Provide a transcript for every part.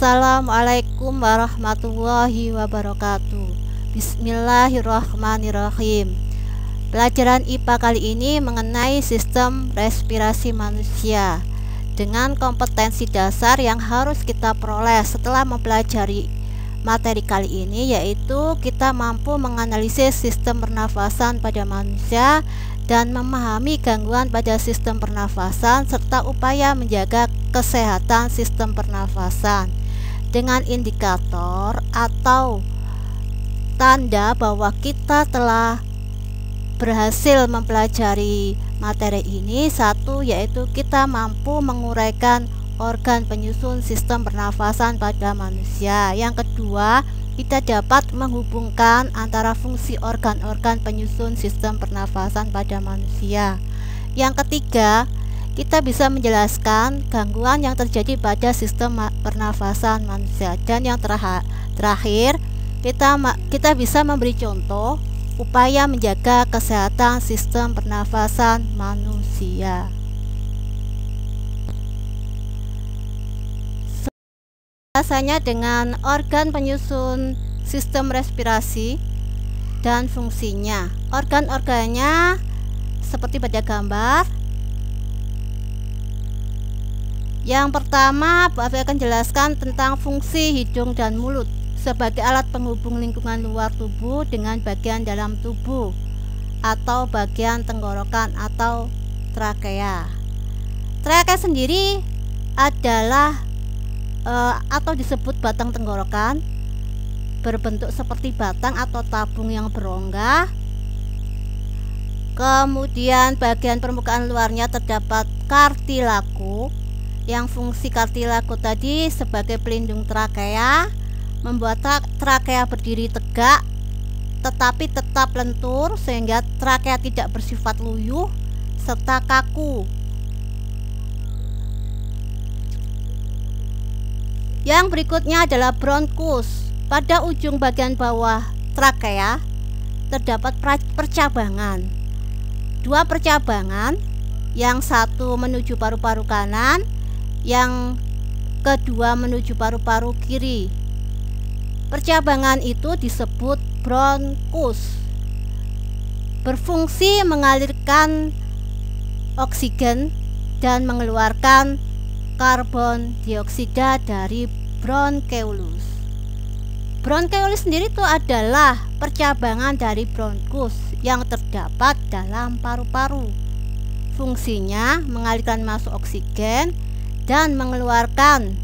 Assalamualaikum warahmatullahi wabarakatuh. Bismillahirrahmanirrahim. Pelajaran IPA kali ini mengenai sistem respirasi manusia dengan kompetensi dasar yang harus kita peroleh setelah mempelajari materi kali ini, yaitu kita mampu menganalisis sistem pernafasan pada manusia dan memahami gangguan pada sistem pernafasan serta upaya menjaga kesehatan sistem pernafasan dengan indikator atau tanda bahwa kita telah berhasil mempelajari materi ini. Satu, yaitu kita mampu menguraikan organ penyusun sistem pernafasan pada manusia. Yang kedua, kita dapat menghubungkan antara fungsi organ-organ penyusun sistem pernafasan pada manusia. Yang ketiga, kita bisa menjelaskan gangguan yang terjadi pada sistem pernafasan manusia. Dan yang terakhir, kita bisa memberi contoh upaya menjaga kesehatan sistem pernafasan manusia. Biasanya dengan organ penyusun sistem respirasi dan fungsinya. Organ-organnya seperti pada gambar. Yang pertama, Bu Afi akan jelaskan tentang fungsi hidung dan mulut sebagai alat penghubung lingkungan luar tubuh dengan bagian dalam tubuh atau bagian tenggorokan atau trakea. Trakea sendiri adalah atau disebut batang tenggorokan, berbentuk seperti batang atau tabung yang berongga. Kemudian bagian permukaan luarnya terdapat kartilago, yang fungsi kartilago tadi sebagai pelindung trakea, membuat trakea berdiri tegak tetapi tetap lentur sehingga trakea tidak bersifat luyuh serta kaku. Yang berikutnya adalah bronkus. Pada ujung bagian bawah trakea terdapat percabangan. Dua percabangan, yang satu menuju paru-paru kanan, yang kedua menuju paru-paru kiri. Percabangan itu disebut bronkus. Berfungsi mengalirkan oksigen dan mengeluarkan karbon dioksida dari bronkeolus. Bronkeolus sendiri itu adalah percabangan dari bronkus yang terdapat dalam paru-paru. Fungsinya mengalirkan masuk oksigen dan mengeluarkan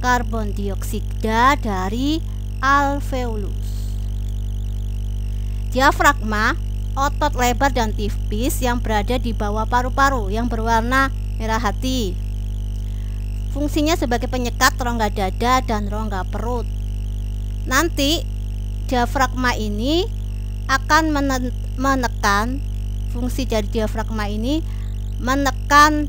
karbon dioksida dari alveolus. Diafragma, otot lebar dan tipis yang berada di bawah paru-paru yang berwarna merah hati. Fungsinya sebagai penyekat rongga dada dan rongga perut. Nanti diafragma ini akan menekan, fungsi dari diafragma ini menekan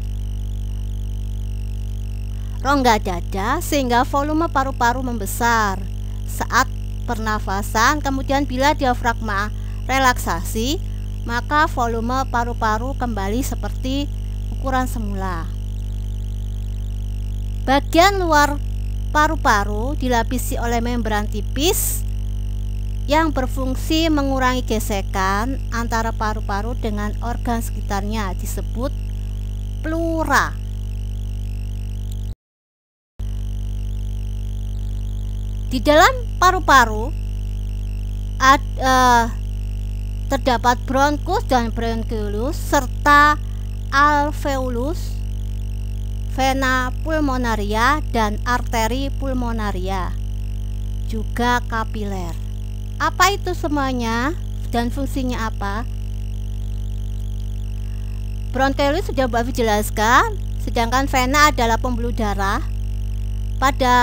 rongga dada sehingga volume paru-paru membesar saat pernafasan. Kemudian bila diafragma relaksasi, maka volume paru-paru kembali seperti ukuran semula. Bagian luar paru-paru dilapisi oleh membran tipis yang berfungsi mengurangi gesekan antara paru-paru dengan organ sekitarnya, disebut pleura. Di dalam paru-paru terdapat bronkus dan bronkeolus serta alveolus, vena pulmonaria dan arteri pulmonaria, juga kapiler. Apa itu semuanya dan fungsinya apa? Bronkeolus sudah Bu Afi jelaskan, sedangkan vena adalah pembuluh darah. Pada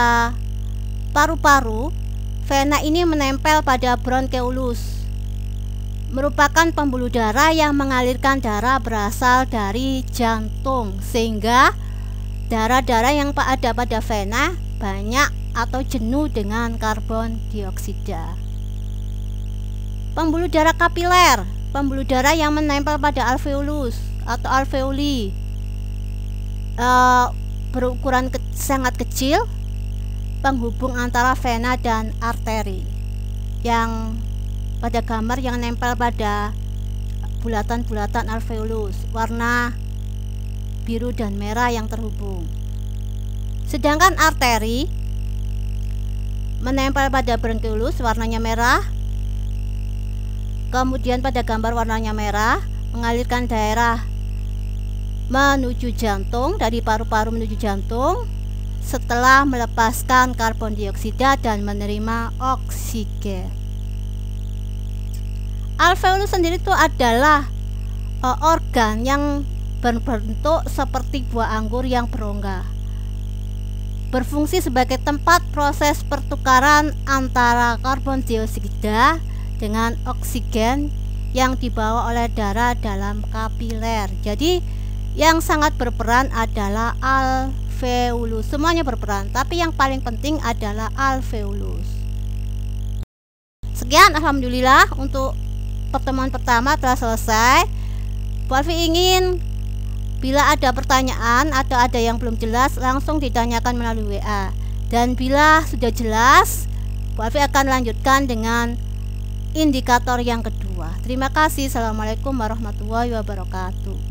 paru-paru, vena ini menempel pada bronkeolus, merupakan pembuluh darah yang mengalirkan darah berasal dari jantung, sehingga darah-darah yang ada pada vena banyak atau jenuh dengan karbon dioksida. Pembuluh darah kapiler, pembuluh darah yang menempel pada alveolus atau alveoli, berukuran sangat kecil penghubung antara vena dan arteri, yang pada gambar yang nempel pada bulatan-bulatan alveolus warna biru dan merah yang terhubung. Sedangkan arteri menempel pada bronkiolus warnanya merah, kemudian pada gambar warnanya merah mengalirkan daerah menuju jantung, dari paru-paru menuju jantung setelah melepaskan karbon dioksida dan menerima oksigen. Alveolus sendiri itu adalah organ yang berbentuk seperti buah anggur yang berongga, berfungsi sebagai tempat proses pertukaran antara karbon dioksida dengan oksigen yang dibawa oleh darah dalam kapiler. Jadi yang sangat berperan adalah alveolus. Semuanya berperan, tapi yang paling penting adalah alveolus. Sekian, alhamdulillah, untuk pertemuan pertama telah selesai. Bu Alfi ingin bila ada pertanyaan atau ada yang belum jelas langsung ditanyakan melalui WA, dan bila sudah jelas Bu Alfi akan lanjutkan dengan indikator yang kedua. Terima kasih. Assalamualaikum warahmatullahi wabarakatuh.